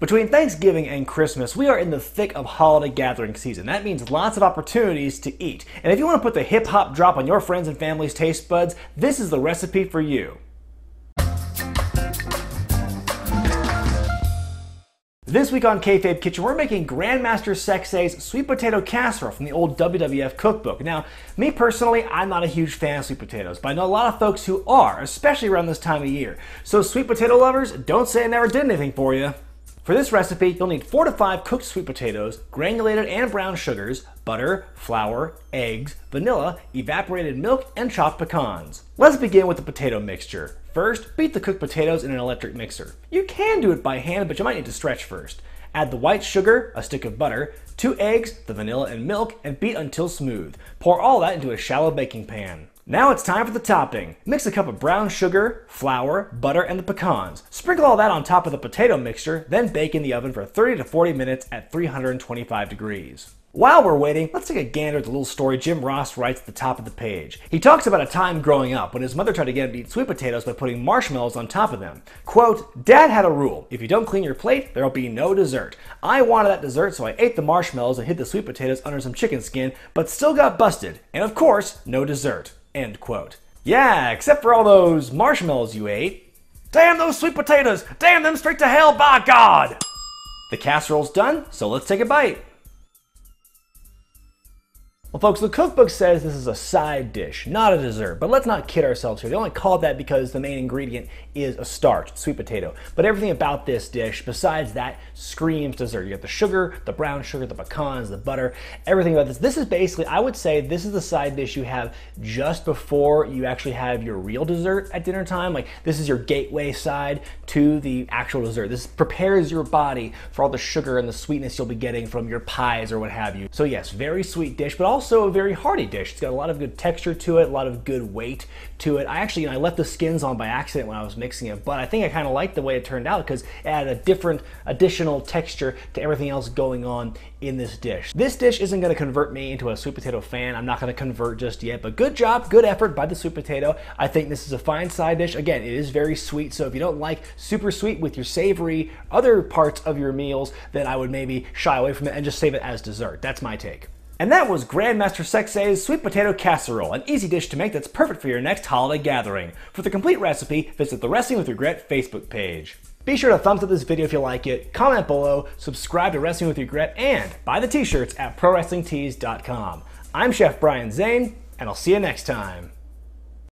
Between Thanksgiving and Christmas, we are in the thick of holiday gathering season. That means lots of opportunities to eat. And if you want to put the hip-hop drop on your friends and family's taste buds, this is the recipe for you. This week on Kayfabe Kitchen, we're making Grandmaster Sexay's Sweet Potato Casserole from the old WWF cookbook. Now, me personally, I'm not a huge fan of sweet potatoes, but I know a lot of folks who are, especially around this time of year. So sweet potato lovers, don't say I never did anything for you. For this recipe, you'll need 4 to 5 cooked sweet potatoes, granulated and brown sugars, butter, flour, eggs, vanilla, evaporated milk, and chopped pecans. Let's begin with the potato mixture. First, beat the cooked potatoes in an electric mixer. You can do it by hand, but you might need to stretch first. Add the white sugar, a stick of butter, 2 eggs, the vanilla and milk, and beat until smooth. Pour all that into a shallow baking pan. Now it's time for the topping. Mix a cup of brown sugar, flour, butter, and the pecans. Sprinkle all that on top of the potato mixture, then bake in the oven for 30 to 40 minutes at 325 degrees. While we're waiting, let's take a gander at the little story Jim Ross writes at the top of the page. He talks about a time growing up when his mother tried to get him to eat sweet potatoes by putting marshmallows on top of them. Quote, "Dad had a rule. If you don't clean your plate, there'll be no dessert. I wanted that dessert, so I ate the marshmallows and hid the sweet potatoes under some chicken skin, but still got busted. And of course, no dessert." End quote. Yeah, except for all those marshmallows you ate. Damn those sweet potatoes! Damn them straight to hell, by God! The casserole's done, so let's take a bite. Well, folks, the cookbook says this is a side dish, not a dessert, but let's not kid ourselves here. They only call it that because the main ingredient is a starch, sweet potato. But everything about this dish, besides that, screams dessert. You got the sugar, the brown sugar, the pecans, the butter, everything about this. This is basically, I would say, this is the side dish you have just before you actually have your real dessert at dinner time. Like, this is your gateway side to the actual dessert. This prepares your body for all the sugar and the sweetness you'll be getting from your pies or what have you. So yes, very sweet dish, but also a very hearty dish. It's got a lot of good texture to it, a lot of good weight to it. I left the skins on by accident when I was mixing it, but I think I kind of liked the way it turned out because it added a different additional texture to everything else going on in this dish. This dish isn't going to convert me into a sweet potato fan. I'm not going to convert just yet, but good job, good effort by the sweet potato. I think this is a fine side dish. Again, it is very sweet, so if you don't like super sweet with your savory other parts of your meals, then I would maybe shy away from it and just save it as dessert. That's my take. And that was Grandmaster Sexay's Sweet Potato Casserole, an easy dish to make that's perfect for your next holiday gathering. For the complete recipe, visit the Wrestling with Regret Facebook page. Be sure to thumbs up this video if you like it, comment below, subscribe to Wrestling with Regret, and buy the t-shirts at ProWrestlingTees.com. I'm Chef Brian Zane, and I'll see you next time.